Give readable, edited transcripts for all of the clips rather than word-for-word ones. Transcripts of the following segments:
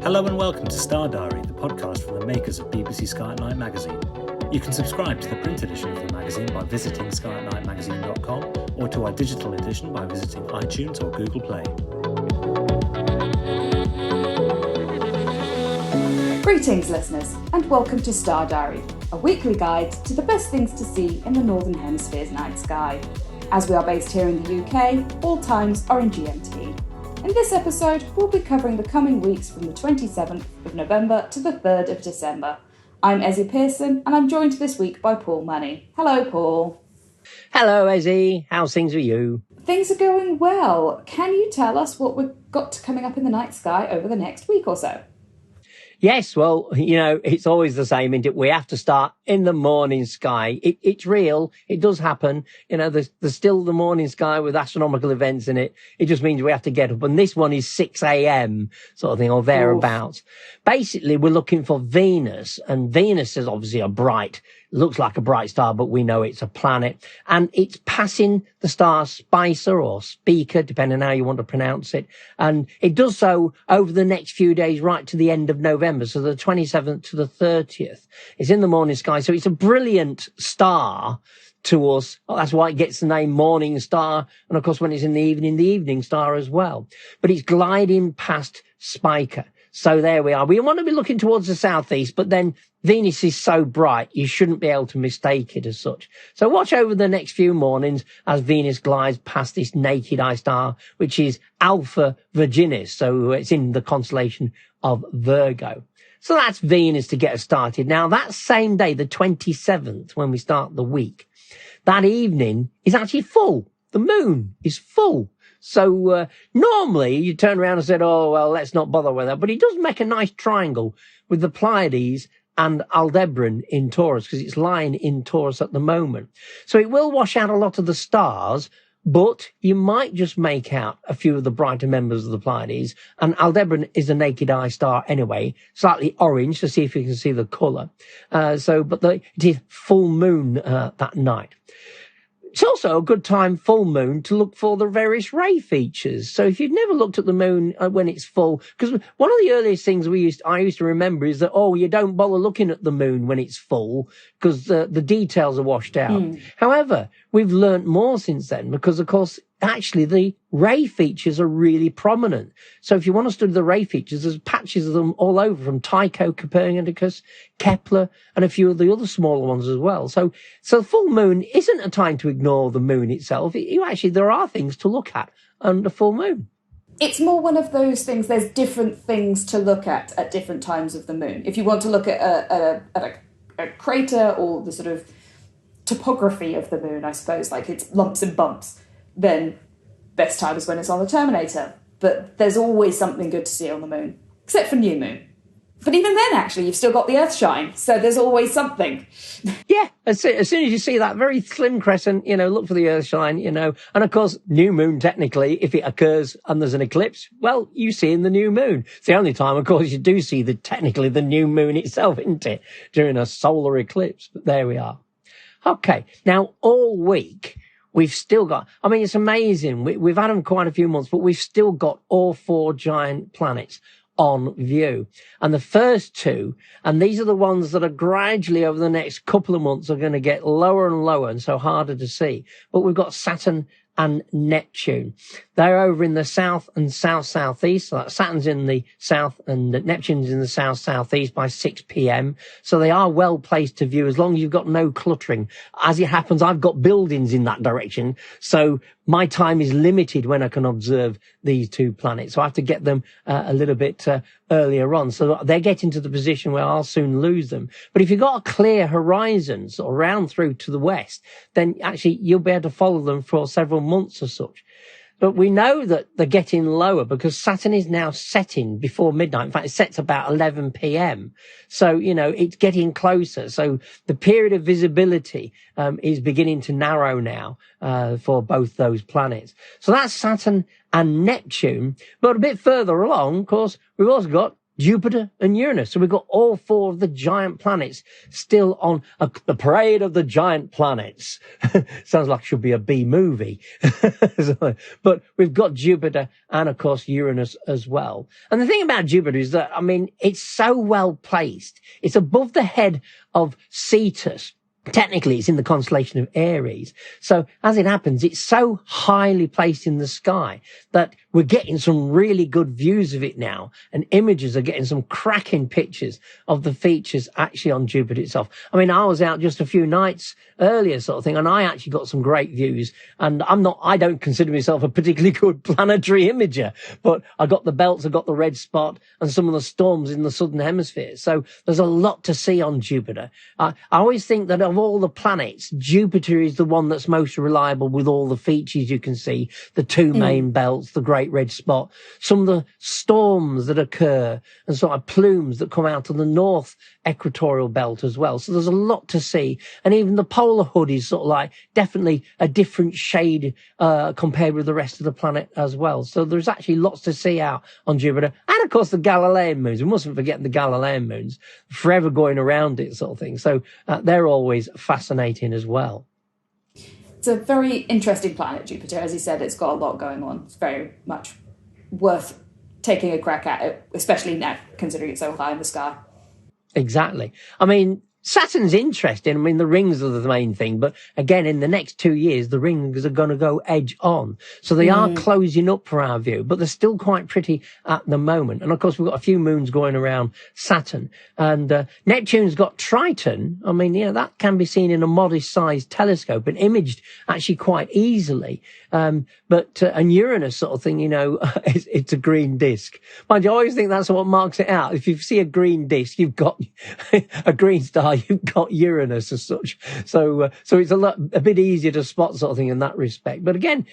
Hello and welcome to Star Diary, the podcast from the makers of BBC Sky at Night magazine. You can subscribe to the print edition of the magazine by visiting skyatnightmagazine.com or to our digital edition by visiting iTunes or Google Play. Greetings listeners, and welcome to Star Diary, a weekly guide to the best things to see in the Northern Hemisphere's night sky. As we are based here in the UK, all times are in GMT. In this episode, we'll be covering the coming weeks from the 27th of November to the 3rd of December. I'm Ezzy Pearson, and I'm joined this week by Paul Money. Hello, Paul. Hello, Ezzy. How's things with you? Things are going well. Can you tell us what we've got coming up in the night sky over the next week or so? Yes, well, it's always the same, isn't it? We have to start in the morning sky. It's real. It does happen. There's still the morning sky with astronomical events in it. It just means we have to get up. And this one is 6 a.m. sort of thing, or thereabouts. Basically, we're looking for Venus. And Venus is obviously looks like a bright star, but we know it's a planet. And it's passing the star Spicer or Speaker, depending on how you want to pronounce it. And it does so over the next few days, right to the end of November. So the 27th to the 30th. It's in the morning sky. So it's a brilliant star to us. Well, that's why it gets the name Morning Star. And of course, when it's in the evening star as well. But it's gliding past Spica. So there we are. We want to be looking towards the southeast, but then Venus is so bright, you shouldn't be able to mistake it as such. So watch over the next few mornings as Venus glides past this naked eye star, which is Alpha Virginis. So it's in the constellation of Virgo. So that's Venus to get us started. Now, that same day, the 27th, when we start the week, that evening is actually full. The moon is full. So normally you turn around and said, oh, well, let's not bother with that. But it does make a nice triangle with the Pleiades and Aldebaran in Taurus, because it's lying in Taurus at the moment. So it will wash out a lot of the stars, but you might just make out a few of the brighter members of the Pleiades. And Aldebaran is a naked eye star anyway, slightly orange, to see if you can see the colour. It is full moon that night. It's also a good time, full moon, to look for the various ray features. So if you've never looked at the moon when it's full, because one of the earliest things I used to remember is that, you don't bother looking at the moon when it's full because the details are washed out. However, we've learnt more since then because, of course, actually the ray features are really prominent. So if you want to study the ray features, there's patches of them all over, from Tycho, Copernicus, Kepler, and a few of the other smaller ones as well. So full moon isn't a time to ignore the moon itself. There are things to look at under full moon. It's more one of those things, there's different things to look at different times of the moon. If you want to look at a crater or the sort of topography of the moon, I suppose, like it's lumps and bumps, then best time is when it's on the terminator. But there's always something good to see on the moon, except for new moon. But even then, actually, you've still got the Earth shine, so there's always something. Yeah, as soon as you see that very slim crescent, look for the Earth shine, and of course, new moon, technically, if it occurs and there's an eclipse, well, you see in the new moon. It's the only time, of course, you do see technically the new moon itself, isn't it, during a solar eclipse? But there we are. Okay, now all week, we've still got, it's amazing. We've had them quite a few months, but we've still got all four giant planets on view. And the first two, and these are the ones that are gradually over the next couple of months are going to get lower and lower and so harder to see. But we've got Saturn and Neptune. They're over in the south and south-southeast. So Saturn's in the south and Neptune's in the south-southeast by 6 p.m. So they are well placed to view as long as you've got no cluttering. As it happens, I've got buildings in that direction. So my time is limited when I can observe these two planets. So I have to get them a little bit earlier on. So they're getting to the position where I'll soon lose them. But if you've got a clear horizon, sort of round through to the west, then actually you'll be able to follow them for several months or such. But we know that they're getting lower because Saturn is now setting before midnight. In fact, it sets about 11 p.m. So, it's getting closer. So the period of visibility is beginning to narrow now for both those planets. So that's Saturn and Neptune. But a bit further along, of course, we've also got Jupiter and Uranus. So we've got all four of the giant planets still on the parade of the giant planets. Sounds like it should be a B movie. But we've got Jupiter and, of course, Uranus as well. And the thing about Jupiter is that, I mean, it's so well placed. It's above the head of Cetus. Technically, it's in the constellation of Aries. So as it happens, it's so highly placed in the sky that we're getting some really good views of it now. And images are getting some cracking pictures of the features actually on Jupiter itself. I mean, I was out just a few nights earlier sort of thing, and I actually got some great views. And I don't consider myself a particularly good planetary imager, but I got the belts, I got the red spot and some of the storms in the southern hemisphere. So there's a lot to see on Jupiter. I always think that of all the planets, Jupiter is the one that's most reliable with all the features you can see, the two main belts, the great red spot, some of the storms that occur and sort of plumes that come out of the north equatorial belt as well. So there's a lot to see. And even the polar hood is sort of like definitely a different shade compared with the rest of the planet as well. So there's actually lots to see out on Jupiter. And of course the Galilean moons. We mustn't forget the Galilean moons, forever going around it sort of thing. So they're always fascinating as well. It's a very interesting planet, Jupiter. As you said, it's got a lot going on. It's very much worth taking a crack at it, especially now, considering it's so high in the sky. Exactly. I mean, Saturn's interesting. I mean, the rings are the main thing, but again, in the next 2 years, the rings are going to go edge on. So they are closing up for our view, but they're still quite pretty at the moment. And of course, we've got a few moons going around Saturn, and Neptune's got Triton. I mean, that can be seen in a modest sized telescope and imaged actually quite easily. But Uranus sort of thing, it's a green disk. Mind you, I always think that's what marks it out. If you see a green disk, you've got a green star, you've got Uranus as such. So it's a bit easier to spot sort of thing in that respect. But again,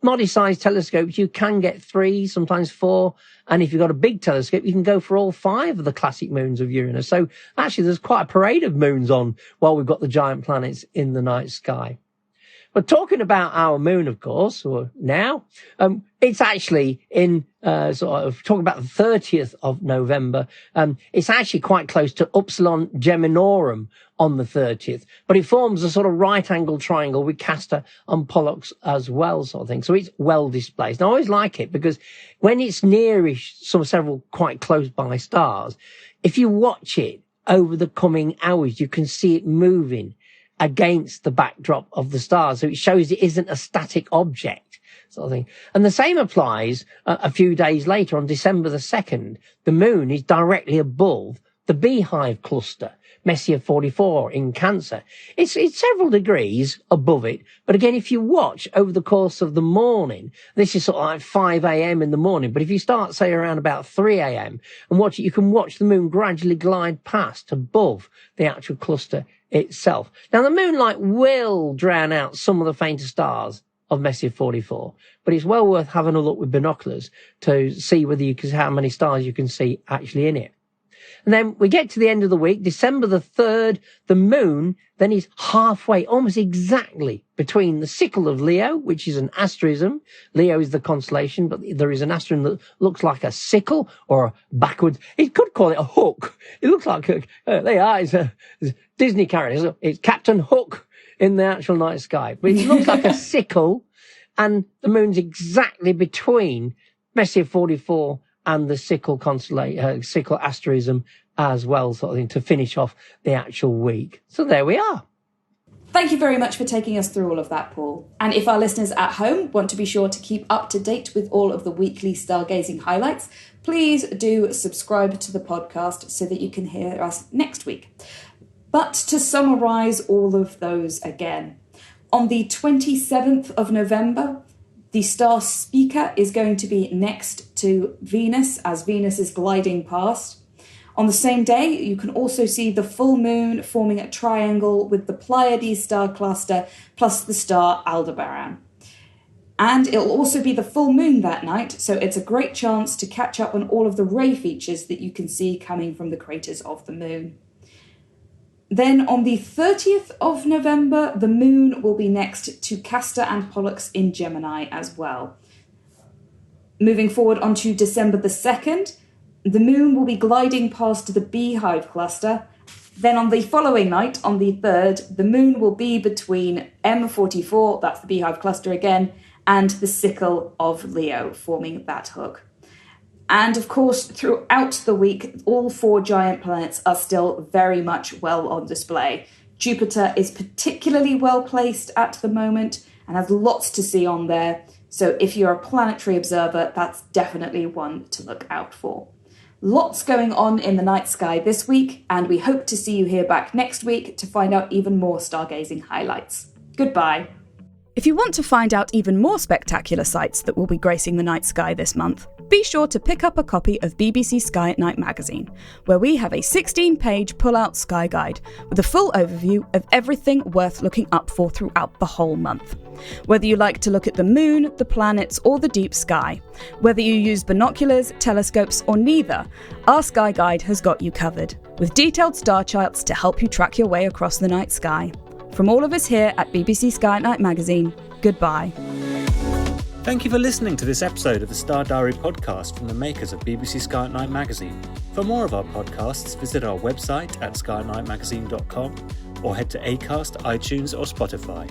modest sized telescopes, you can get 3, sometimes 4. And if you've got a big telescope, you can go for all 5 of the classic moons of Uranus. So actually there's quite a parade of moons on while we've got the giant planets in the night sky. But talking about our moon, of course, or now, it's actually in talking about the 30th of November. It's actually quite close to Upsilon Geminorum on the 30th, but it forms a sort of right angle triangle with Castor and Pollux as well, sort of thing. So it's well displaced. And I always like it because when it's nearish several quite close by stars, if you watch it over the coming hours, you can see it moving against the backdrop of the stars. So it shows it isn't a static object, sort of thing. And the same applies a few days later on December the 2nd. The moon is directly above the Beehive cluster, Messier 44 in Cancer. It's several degrees above it. But again, if you watch over the course of the morning, this is sort of like 5 a.m. in the morning. But if you start, say, around about 3 a.m. and watch it, you can watch the moon gradually glide past above the actual cluster itself. Now, the moonlight will drown out some of the fainter stars of Messier 44, but it's well worth having a look with binoculars to see whether you can, how many stars you can see actually in it. And then we get to the end of the week, December the 3rd, the moon then is halfway, almost exactly between the sickle of Leo, which is an asterism. Leo is the constellation, but there is an asterism that looks like a sickle or a backwards. It could call it a hook. It looks like, there you are, it's a Disney character. It's Captain Hook in the actual night sky. But it looks like a sickle, and the moon's exactly between Messier 44 and the sickle constellation, sickle asterism as well, sort of thing, to finish off the actual week. So there we are. Thank you very much for taking us through all of that, Paul. And if our listeners at home want to be sure to keep up to date with all of the weekly stargazing highlights, please do subscribe to the podcast so that you can hear us next week. But to summarise all of those again, on the 27th of November, the star Spica is going to be next to Venus as Venus is gliding past. On the same day, you can also see the full moon forming a triangle with the Pleiades star cluster plus the star Aldebaran. And it'll also be the full moon that night, so it's a great chance to catch up on all of the ray features that you can see coming from the craters of the moon. Then on the 30th of November, the moon will be next to Castor and Pollux in Gemini as well. Moving forward onto December the 2nd, The moon will be gliding past the Beehive cluster. Then on the following night, on the 3rd, the moon will be between M44, that's the Beehive cluster again, and the sickle of Leo, forming that hook. And of course, throughout the week, all 4 giant planets are still very much well on display. Jupiter is particularly well placed at the moment and has lots to see on there. So if you're a planetary observer, that's definitely one to look out for. Lots going on in the night sky this week, and we hope to see you here back next week to find out even more stargazing highlights. Goodbye. If you want to find out even more spectacular sights that will be gracing the night sky this month, be sure to pick up a copy of BBC Sky at Night magazine, where we have a 16-page pull-out sky guide with a full overview of everything worth looking up for throughout the whole month. Whether you like to look at the moon, the planets, or the deep sky, whether you use binoculars, telescopes, or neither, our sky guide has got you covered, with detailed star charts to help you track your way across the night sky. From all of us here at BBC Sky at Night magazine, goodbye. Thank you for listening to this episode of the Star Diary podcast from the makers of BBC Sky at Night magazine. For more of our podcasts, visit our website at skyatnightmagazine.com or head to Acast, iTunes or Spotify.